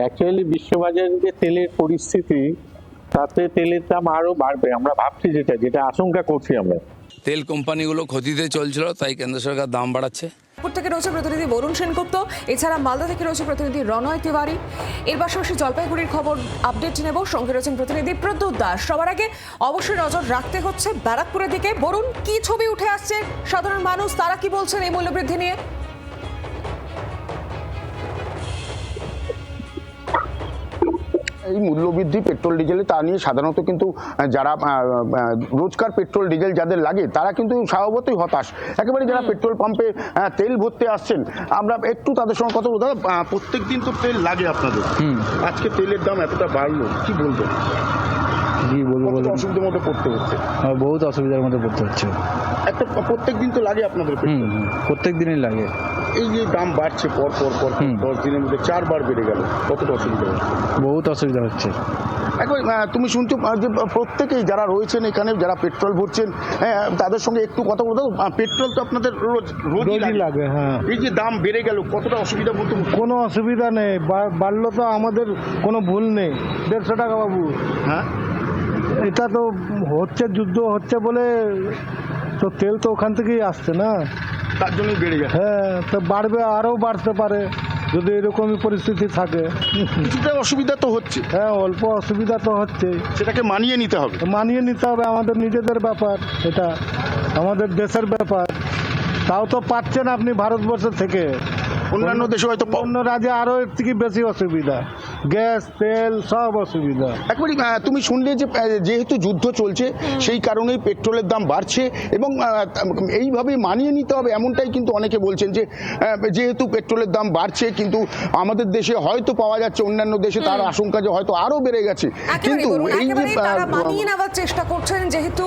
Actually বিশ্ববাজারে যে তেলের পরিস্থিতি, তাতে তেলের দাম আরো বাড়বে আমরা ভাবছি, যেটা আশঙ্কা করছি আমরা। তেল কোম্পানিগুলো ক্ষতিতে চলছিল, তাই কেন্দ্র সরকার দাম বাড়াচ্ছে। থেকে রয়েছে প্রতিনিধি বরুণ সেনগুপ্ত, এছাড়া মালদা থেকে রয়েছে প্রতিনিধি রনয় তিওয়ারি। এর পাশাপাশি জলপাইগুড়ির খবর আপডেট নেব, সঙ্গে রয়েছেন প্রতিনিধি প্রদ্যুৎ দাস। সবার আগে অবশ্যই নজর রাখতে হচ্ছে ব্যারাকপুরের দিকে। বরুণ, কি ছবি উঠে আসছে, সাধারণ মানুষ তারা কি বলছেন এই মূল্যবৃদ্ধি নিয়ে? এই মূল্যবৃদ্ধি পেট্রোল ডিজেলে তা নিয়ে সাধারণত কিন্তু যারা রোজকার পেট্রোল ডিজেল যাদের লাগে তারা কিন্তু স্বভাবতই হতাশ। একেবারে যারা পেট্রোল পাম্পে তেল ভরতে আসছেন, আমরা একটু তাদের সঙ্গে কথা বলতে। প্রত্যেক দিন তো তেল লাগে আপনাদের, আজকে তেলের দাম এতটা বাড়লো, কি বলবেন? কি বলবো, অসুবিধার মধ্যে পড়তে হচ্ছে, বহুত অসুবিধার মধ্যে পড়তে হচ্ছে। একটা প্রত্যেক দিন তো লাগে আপনাদের পেট্রোল? প্রত্যেক দিনই লাগে। এই যে দাম বাড়ছে পর 10 দিনের মধ্যে 4 বার বেড়ে গেল, কতটা অসুবিধা হচ্ছে? বহুত অসুবিধা হচ্ছে। এখন তুমি শুনছো যে প্রত্যেকেই যারা রয়েছেন এখানে, যারা পেট্রোল ভরছেন, তাদের সঙ্গে একটু কথা বলতে। পেট্রোল তো আপনাদের রোজই লাগে। হ্যাঁ, এই যে দাম বেড়ে গেল, কতটা অসুবিধা বলতে? কোনো অসুবিধা নেই, বাড়লো তো আমাদের কোনো ভুল নেই। 150 টাকা বাবু। হ্যাঁ, এটা তো হচ্ছে, যুদ্ধ হচ্ছে বলে তো তেল তো ওখান থেকেই আসছে না, তার জন্যই বেড়ে গেছে। হ্যাঁ, তো বাড়বে, আরও বাড়তে পারে যদি এরকমই পরিস্থিতি থাকে। কিছুটা অসুবিধা তো হচ্ছে। হ্যাঁ, অল্প অসুবিধা তো হচ্ছে, সেটাকে মানিয়ে নিতে হবে। মানিয়ে নিতে হবে, আমাদের নিজেদের ব্যাপার, এটা আমাদের দেশের ব্যাপার। তাও তো পাচ্ছেন আপনি ভারতবর্ষ থেকে, অন্যান্য দেশে হয়তো অন্য রাজ্যে আরো এর থেকে বেশি অসুবিধা, গ্যাস তেল সব অসুবিধা। একবারই তুমি শুনলে যে যেহেতু যুদ্ধ চলছে সেই কারণেই পেট্রোলের দাম বাড়ছে এবং এইভাবে মানিয়ে নিতে হবে, এমনটাই কিন্তু অনেকে বলছেন যে যেহেতু পেট্রোলের দাম বাড়ছে কিন্তু আমাদের দেশে হয়তো পাওয়া যাচ্ছে, অন্যান্য দেশে তার আশঙ্কা যে হয়তো আরো বেড়ে গেছে। কিন্তু এই যে তারা মানিয়ে নেওয়ার চেষ্টা করছেন, যেহেতু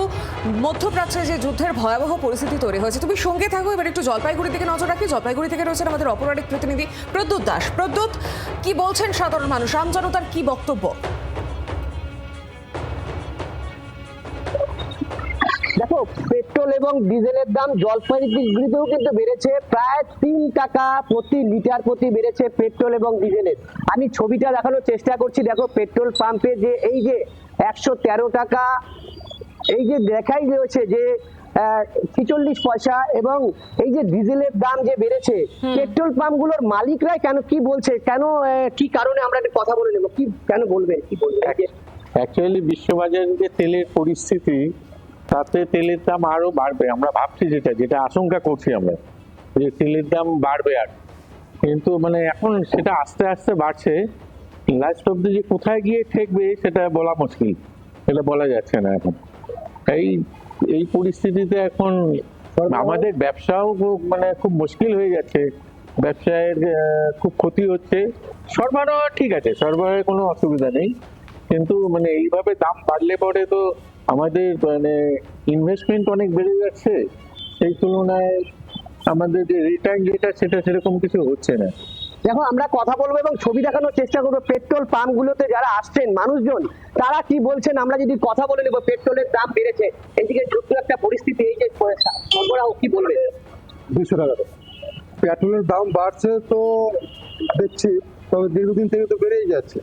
মধ্যপ্রাচ্যে যে যুদ্ধের ভয়াবহ পরিস্থিতি তৈরি হয়েছে। তুমি সঙ্গে থাকো, এবার একটু জলপাইগুড়ির দিকে নজর রাখি। জলপাইগুড়ি থেকে রয়েছেন আমাদের অপরাধ প্রতিনিধি প্রদ্যুৎ দাস। প্রদ্যুৎ, কি বলছেন সাধারণ মানুষ, আমজনতার কি বক্তব্য? দেখো, পেট্রোল এবং ডিজেলের দাম জলপাইগুড়িতেও কিন্তু বেড়েছে, প্রায় 3 টাকা প্রতি লিটার প্রতি বেড়েছে পেট্রোল এবং ডিজেলের। আমি ছবিটা দেখানোর চেষ্টা করছি। দেখো, পেট্রোল পাম্পে যে এই যে 113 টাকা এই যে দেখাই রয়েছে যে 46 পয়সা, এবং এই যে ডিজেলের দাম যে বেড়েছে, পেট্রোল পাম্পগুলোর মালিকরাই কেন কি বলছে, কেন কি কারণে, আমরা একটা কথা বলে নেব, কি কেন বলবেন, কি বলবেন? অ্যাকচুয়ালি বিশ্ববাজারে যে তেলের পরিস্থিতি, তাতে তেলের দাম আরো বাড়বে আমরা ভাবছি, যেটা আশঙ্কা করছি আমরা, যে তেলের দাম বাড়বে। আর কিন্তু মানে এখন সেটা আস্তে আস্তে বাড়ছে, লাস্ট অব্দি যে কোথায় গিয়ে ঠেকবে সেটা বলা মুশকিল, সেটা বলা যাচ্ছে না এখন। এই পরিস্থিতিতে এখন আমাদের ব্যবসাও খুব মুশকিল হয়ে যাচ্ছে, ব্যবসায়ের খুব ক্ষতি হচ্ছে। সরবরাহ ঠিক আছে, সরবরাহের কোনো অসুবিধা নেই, কিন্তু এইভাবে দাম বাড়লে পরে তো আমাদের ইনভেস্টমেন্ট অনেক বেড়ে যাচ্ছে, সেই তুলনায় আমাদের যে রিটার্ন যেটা সেটা সেরকম কিছু হচ্ছে না। দেখো, আমরা কথা বলবো এবং ছবি দেখানোর চেষ্টা করবো পেট্রোল পাম্পগুলোতে যারা আসছেন মানুষজন, তারা কি বলছেন আমরা যদি কথা বলে নেবো। পেট্রোলের দাম বেড়েছে, এদিকে যুদ্ধ একটা পরিস্থিতি, এই যে সরবরাহ, কি বলবে? 200 টাকা পেট্রোলের দাম বাড়ছে তো দেখছি, তবে দীর্ঘদিন থেকে তো বেড়েই যাচ্ছে।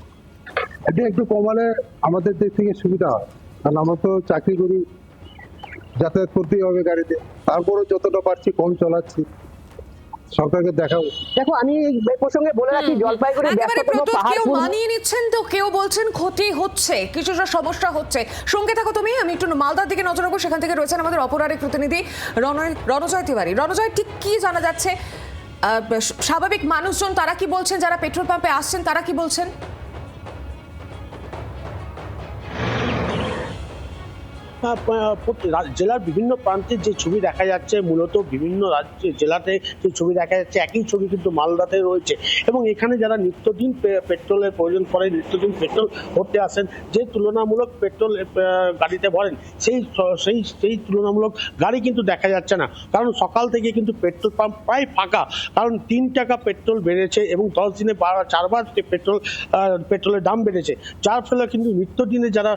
এটা একটু কমালে আমাদের দিক থেকে সুবিধা হয়, কারণ আমরা তো চাকরি করি, যাতায়াত করতেই হবে গাড়িতে, তারপরে যতটা পারছি কম চালাচ্ছি, সরকারকে দেখাবো। দেখো, আমি এই প্রসঙ্গে বলে রাখি, জলপাইগুড়ি কেউ মানিয়ে নিচ্ছেন তো কেউ বলছেন ক্ষতি হচ্ছে, কিছুটা সমস্যা হচ্ছে। সঙ্গে থাকো তুমি, আমি একটু মালদার দিকে নজর রাখবো। সেখান থেকে রয়েছেন আমাদের অপরাধ প্রতিনিধি রণজয় তিওয়ারি। রণজয়, ঠিক কি জানা যাচ্ছে, স্বাভাবিক মানুষজন তারা কি বলছেন, যারা পেট্রোল পাম্পে আসছেন তারা কি বলছেন? জেলার বিভিন্ন প্রান্তের যে ছবি দেখা যাচ্ছে, মূলত বিভিন্ন জেলাতে যে ছবি দেখা যাচ্ছে, একই ছবি কিন্তু মালদাতে রয়েছে। এবং এখানে যারা নিত্যদিন পেট্রোলের প্রয়োজন পড়ে, নিত্যদিন পেট্রোল ভরতে আসেন, যে তুলনামূলক পেট্রোল গাড়িতে ভরেন, সেই তুলনামূলক গাড়ি কিন্তু দেখা যাচ্ছে না। কারণ সকাল থেকে কিন্তু পেট্রোল পাম্প প্রায় ফাঁকা, কারণ 3 টাকা পেট্রোল বেড়েছে এবং 10 দিনে 4বার পেট্রোলের দাম বেড়েছে, যার ফলে কিন্তু নিত্যদিনে যারা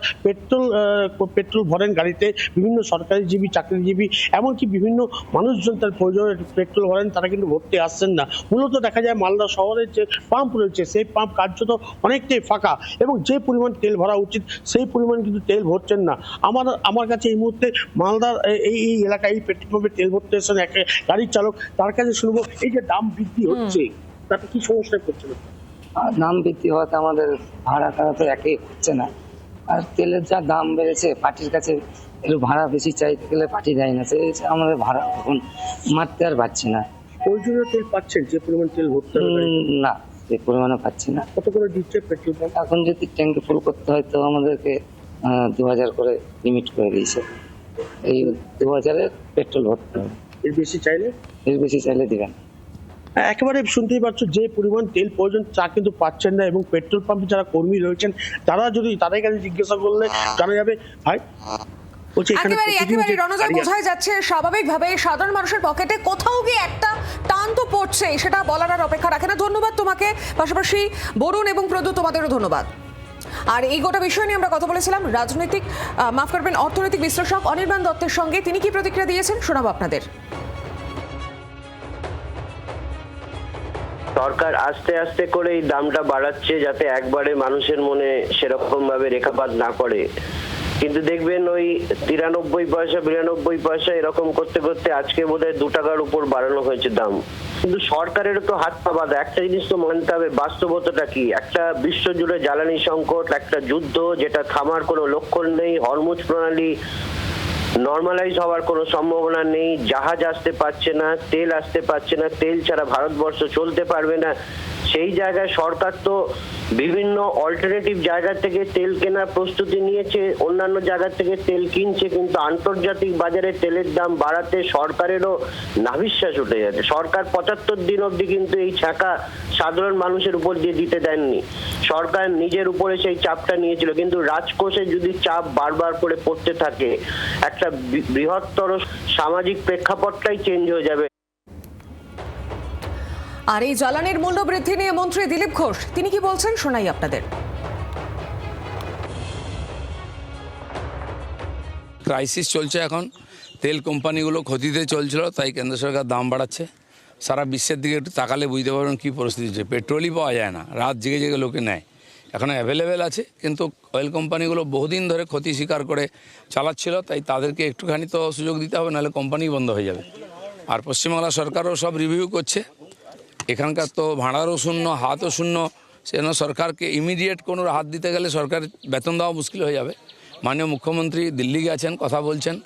পেট্রোল ভরেন গাড়িতে বিভিন্ন সরকারিজীবী, চাকরিজীবী, এমনকি বিভিন্ন মানুষজন তার প্রয়োজনে পেট্রোল ভরেন, তারা কিন্তু ভরতে আসছেন না। মূলত দেখা যায় মালদা শহরের যে পাম্প রয়েছে সেই পাম্প কার্যত অনেকটাই ফাঁকা, এবং যে পরিমাণ তেল ভরা উচিত সেই পরিমাণ কিন্তু তেল ভরছেন না। আমার কাছে এই মুহূর্তে মালদার এই এলাকায় এই পেট্রোল পাম্পে তেল ভরতে এসেছেন এক গাড়ির চালক, তার কাছে শুনবো এই যে দাম বৃদ্ধি হচ্ছে তাতে কি সমস্যায় পড়ছে না? আর দাম বৃদ্ধি হওয়াতে আমাদের ভাড়া টাড়া তো একই হচ্ছে না, আর তেলের যা দাম বেড়েছে পার্টির কাছে একটু ভাড়া বেশি চাইতে গেলে পার্টি দেয় না, সেই আমাদের ভাড়া এখন মারতে আর পারছি না। প্রয়োজনীয় তেল পাচ্ছেন যে পরিমাণ তেল ভরতে হবে? না, সেই পরিমাণে পাচ্ছি না। কত করে দিচ্ছে পেট্রোল পাম্প? এখন যদি ট্যাঙ্কি ফুল করতে হয় তো আমাদেরকে 2000 করে লিমিট করে দিয়েছে, এই 2000-এর পেট্রোল ভরতে হবে, এর বেশি চাইলে? এর বেশি চাইলে দিবেন। একেবারে শুনতেই পাচ্ছ যে পরিমাণ তেল প্রয়োজন তা কিন্তু পাচ্ছেন না, এবং পেট্রোল পাম্পে যারা কর্মী রয়েছেন তারা যদি তাদের কাছে জিজ্ঞাসা করলে জানা যাবে ভাই বলছে এখানে একেবারে রণজয়, বোঝাই যাচ্ছে স্বাভাবিকভাবে সাধারণ মানুষের পকেটে কোথাও গিয়ে একটা টান তো পড়ছে, সেটা বলার আর অপেক্ষা রাখে না। ধন্যবাদ তোমাকে, পাশাপাশি বরুণ এবং প্রদ্যুৎ তোমাদেরও ধন্যবাদ। আর এই গোটা বিষয় নিয়ে আমরা কথা বলেছিলাম অর্থনৈতিক বিশ্লেষক অনির্বাণ দত্তের সঙ্গে। তিনি কি প্রতিক্রিয়া দিয়েছেন শোনাবো আপনাদের। সরকার আস্তে আস্তে করে এই দামটা বাড়াচ্ছে যাতে একবারে মানুষের মনে সেরকম ভাবে রেখাপাত না করে, কিন্তু দেখবেন ওই 93 পয়সা 92 পয়সা এরকম করতে করতে আজকে বোধহয় 2 টাকার উপর বাড়ানো হয়েছে দাম। কিন্তু সরকারেরও তো হাত পা বাঁধা। একটা জিনিস তো মানতে হবে, বাস্তবতাটা কি, একটা বিশ্বজুড়ে জ্বালানি সংকট, একটা যুদ্ধ যেটা থামার কোনো লক্ষণ নেই, হরমুজ প্রণালী নর্মালাইজ হওয়ার কোনো সম্ভাবনা নেই, জাহাজ আসতে পারছে না, তেল আসতে পারছে না, তেল ছাড়া ভারতবর্ষ চলতে পারবে না। সেই জায়গায় সরকার তো বিভিন্ন অল্টারনেটিভ জায়গা থেকে তেল কেনার প্রস্তুতি নিয়েছে, অন্যান্য জায়গা থেকে তেল কিনছে, কিন্তু আন্তর্জাতিক বাজারে তেলের দাম বাড়াতে সরকারেরও নাভিশ্বাস উঠে যাচ্ছে। সরকার 75 দিন অবধি কিন্তু এই ছাকা সাধারণ মানুষের উপর দিয়ে দিতে দেননি, সরকার নিজের উপরে সেই চাপটা নিয়েছিল। কিন্তু রাজকোষে যদি চাপ বারবার করে পড়তে থাকে, একটা বৃহত্তর সামাজিক প্রেক্ষাপটটাই চেঞ্জ হয়ে যাবে। আর এই জ্বালানির মূল্য বৃদ্ধি নিয়ে মন্ত্রী দিলীপ ঘোষ তিনি কি বলছেন শোনাই আপনাদের। ক্রাইসিস চলছে এখন, তেল কোম্পানিগুলো ক্ষতিতে চলছিল, তাই কেন্দ্র সরকার দাম বাড়াচ্ছে। সারা বিশ্বের দিকে একটু তাকালে বুঝতে পারবেন কী পরিস্থিতি হচ্ছে। পেট্রোলই পাওয়া যায় না, রাত জেগে জেগে লোকে নেয়। এখন অ্যাভেলেবেল আছে, কিন্তু অয়েল কোম্পানিগুলো বহুদিন ধরে ক্ষতি স্বীকার করে চালাচ্ছিল, তাই তাদেরকে একটুখানি তো সুযোগ দিতে হবে, নাহলে কোম্পানি বন্ধ হয়ে যাবে। আর পশ্চিমবাংলা সরকারও সব রিভিউ করছে, এখানকার তো ভাড়ারও শূন্য, হাতও শূন্য, সেজন্য সরকারকে ইমিডিয়েট কোনো হাত দিতে গেলে সরকার বেতন দেওয়া মুশকিল হয়ে যাবে। মাননীয় মুখ্যমন্ত্রী দিল্লি গেছেন, কথা বলছেন,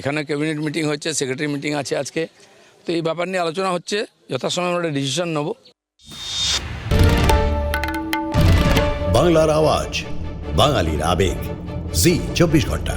এখানে ক্যাবিনেট মিটিং হচ্ছে, সেক্রেটারি মিটিং আছে আজকে, তো এই ব্যাপার নিয়ে আলোচনা হচ্ছে, যথাসময়ে আমরা ডিসিশন নেব। বাংলার আওয়াজ, বাঙালির আবেগ, জি 24 ঘন্টা।